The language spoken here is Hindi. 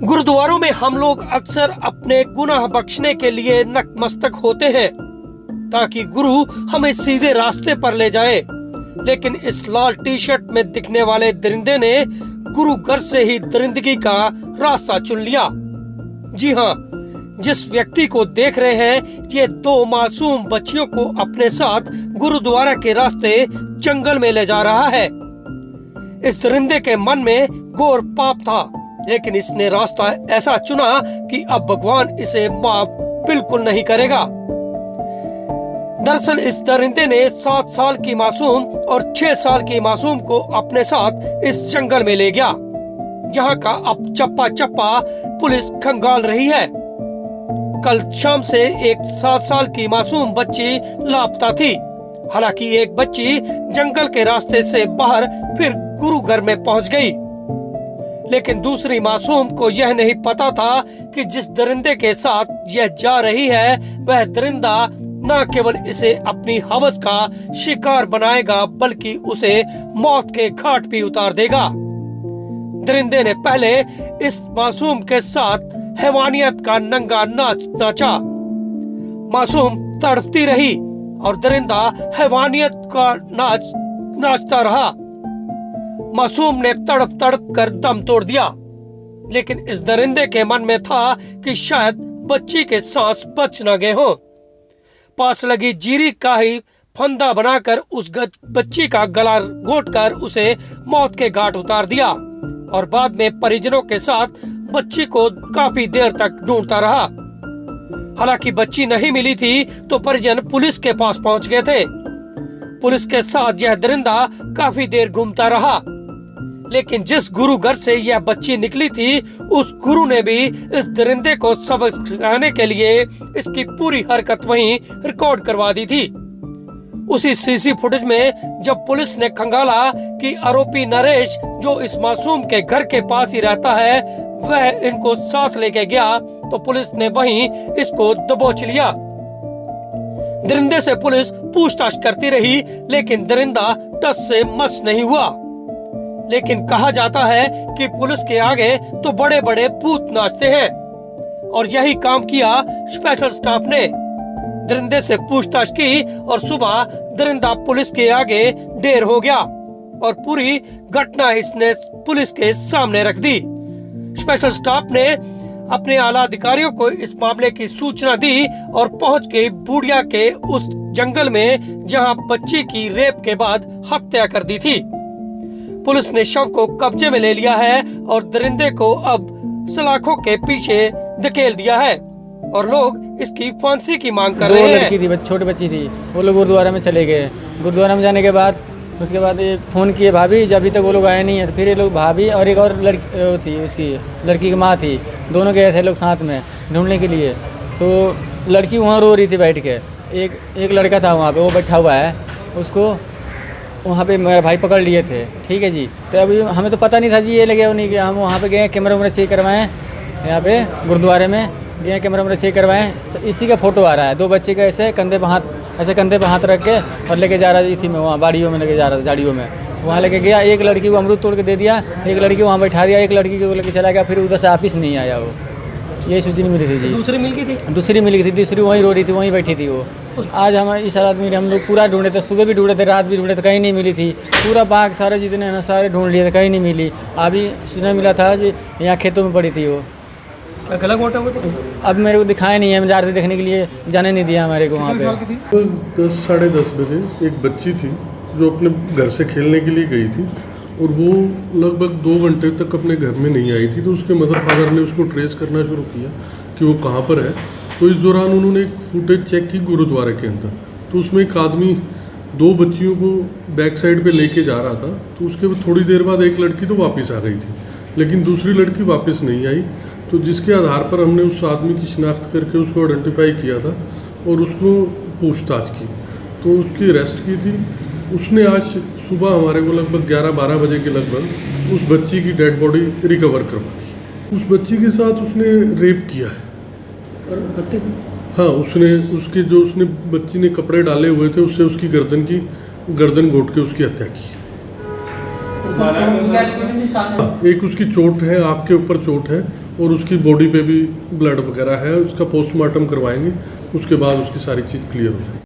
गुरुद्वारों में हम लोग अक्सर अपने गुनाह बख्शने के लिए नतमस्तक होते हैं ताकि गुरु हमें सीधे रास्ते पर ले जाए, लेकिन इस लाल टी शर्ट में दिखने वाले दरिंदे ने गुरु घर से ही दरिंदगी का रास्ता चुन लिया। जी हाँ, जिस व्यक्ति को देख रहे हैं ये दो मासूम बच्चियों को अपने साथ गुरुद्वारा के रास्ते जंगल में ले जा रहा है। इस दरिंदे के मन में घोर पाप था, लेकिन इसने रास्ता ऐसा चुना कि अब भगवान इसे माफ बिल्कुल नहीं करेगा। दरअसल इस दरिंदे ने 7 साल की मासूम और 6 साल की मासूम को अपने साथ इस जंगल में ले गया, जहां का अब चप्पा चप्पा पुलिस खंगाल रही है। कल शाम से एक 7 साल की मासूम बच्ची लापता थी। हालांकि एक बच्ची जंगल के रास्ते से बाहर फिर गुरु घर में पहुंच गई, लेकिन दूसरी मासूम को यह नहीं पता था कि जिस दरिंदे के साथ यह जा रही है वह दरिंदा न केवल इसे अपनी हवस का शिकार बनाएगा बल्कि उसे मौत के घाट भी उतार देगा। दरिंदे ने पहले इस मासूम के साथ हैवानियत का नंगा नाच नाचा। मासूम तड़पती रही और दरिंदा हैवानियत का नाच नाचता रहा। मासूम ने तड़प तड़प कर दम तोड़ दिया, लेकिन इस दरिंदे के मन में था कि शायद बच्ची के सांस बच न गए हों। पास लगी जीरी का ही फंदा बनाकर उस बच्ची का गला घोंटकर उसे मौत के घाट उतार दिया और बाद में परिजनों के साथ बच्ची को काफी देर तक ढूंढता रहा। हालांकि बच्ची नहीं मिली थी तो परिजन पुलिस के पास पहुंच गए थे। पुलिस के साथ यह दरिंदा काफी देर घूमता रहा, लेकिन जिस गुरु घर से यह बच्ची निकली थी उस गुरु ने भी इस दरिंदे को सबक सिखाने के लिए इसकी पूरी हरकत वहीं रिकॉर्ड करवा दी थी। उसी सीसी फुटेज में जब पुलिस ने खंगाला कि आरोपी नरेश जो इस मासूम के घर के पास ही रहता है वह इनको साथ लेके गया, तो पुलिस ने वहीं इसको दबोच लिया। दरिंदे से पुलिस पूछताछ करती रही, लेकिन दरिंदा टस से मस नहीं हुआ। लेकिन कहा जाता है कि पुलिस के आगे तो बड़े बड़े भूत नाचते हैं, और यही काम किया स्पेशल स्टाफ ने। दरिंदे से पूछताछ की और सुबह दरिंदा पुलिस के आगे ढेर हो गया और पूरी घटना इसने पुलिस के सामने रख दी। स्पेशल स्टाफ ने अपने आला अधिकारियों को इस मामले की सूचना दी और पहुंच गई बूढ़िया के उस जंगल में जहां बच्ची की रेप के बाद हत्या कर दी थी। पुलिस ने शव को कब्जे में ले लिया है और दरिंदे को अब सलाखों के पीछे धकेल दिया है और लोग इसकी फांसी की मांग कर रहे हैं। दो लड़की थी, छोटी बच्ची थी, वो लोग गुरुद्वारा में चले गए। गुरुद्वारा में जाने के बाद उसके बाद ये फ़ोन किए भाभी, जब अभी तक वो लोग आए नहीं है। तो फिर ये लोग भाभी और एक और लड़की थी, उसकी लड़की की माँ थी, दोनों गए थे लोग साथ में ढूंढने के लिए। तो लड़की वहाँ रो रही थी बैठ के। एक लड़का था वहाँ पे, वो बैठा हुआ है, उसको वहाँ पे मेरा भाई पकड़ लिए थे। ठीक है जी। तो अभी हमें तो पता नहीं था जी ये लगे नहीं गया। हम वहाँ पे गए, कैमरा वैमरा चेक करवाएं, यहाँ पे गुरुद्वारे में गए, कैमरा वैमरा चेक करवाएं। इसी का फ़ोटो आ रहा है, 2 बच्चे का ऐसे कंधे पे हाथ रख के और लेके जा रही थी। मैं वहाँ बाड़ियों में लेके जा रहा था, झाड़ियों में वहाँ लेके गया। एक लड़की को अमरूद तोड़ के दे दिया, एक लड़की वहाँ बैठा दिया, एक लड़की को लेके चला गया। फिर उधर से वापिस नहीं आया वो। यही सूचना मिली थी जी। दूसरी मिल गई थी? दूसरी मिल गई थी, तीसरी वहीं रो रही थी, वहीं बैठी थी वो। आज हम इस हालत में हम लोग पूरा ढूंढे थे, सुबह भी ढूंढे थे, रात भी ढूंढे थे, कहीं नहीं मिली थी। पूरा बाग सारे जितने हैं ना सारे ढूंढ लिए थे, कहीं नहीं मिली। अभी सूचना मिला था जी यहाँ खेतों में पड़ी थी वो। गला घोंटा हुआ था? अब मेरे को दिखाया नहीं है, हम जा रहे थे देखने के लिए, जाने नहीं दिया हमारे को वहाँ पे। 10 साढ़े 10 बजे एक बच्ची थी जो अपने घर से खेलने के लिए गई थी और वो लगभग 2 घंटे तक अपने घर में नहीं आई थी। तो उसके मदर फादर ने उसको ट्रेस करना शुरू किया कि वो कहाँ पर है। तो इस दौरान उन्होंने एक फुटेज चेक की गुरुद्वारे के अंदर, तो उसमें एक आदमी 2 बच्चियों को बैक साइड पे लेके जा रहा था। तो उसके थोड़ी देर बाद एक लड़की तो वापस आ गई थी, लेकिन दूसरी लड़की वापस नहीं आई। तो जिसके आधार पर हमने उस आदमी की शिनाख्त करके उसको आइडेंटिफाई किया था और उसको पूछताछ की, तो उसकी अरेस्ट की थी। उसने आज सुबह हमारे को लगभग 11-12 बजे के लगभग उस बच्ची की डेड बॉडी रिकवर करवा दी। उस बच्ची के साथ उसने रेप किया है। हाँ, उसने बच्ची ने कपड़े डाले हुए थे, उससे उसकी गर्दन घोंट के उसकी हत्या की। एक उसकी चोट है, आँख के ऊपर चोट है और उसकी बॉडी पे भी ब्लड वगैरह है, उसका पोस्टमार्टम करवाएंगे, उसके बाद उसकी सारी चीज़ क्लियर हो जाएगी।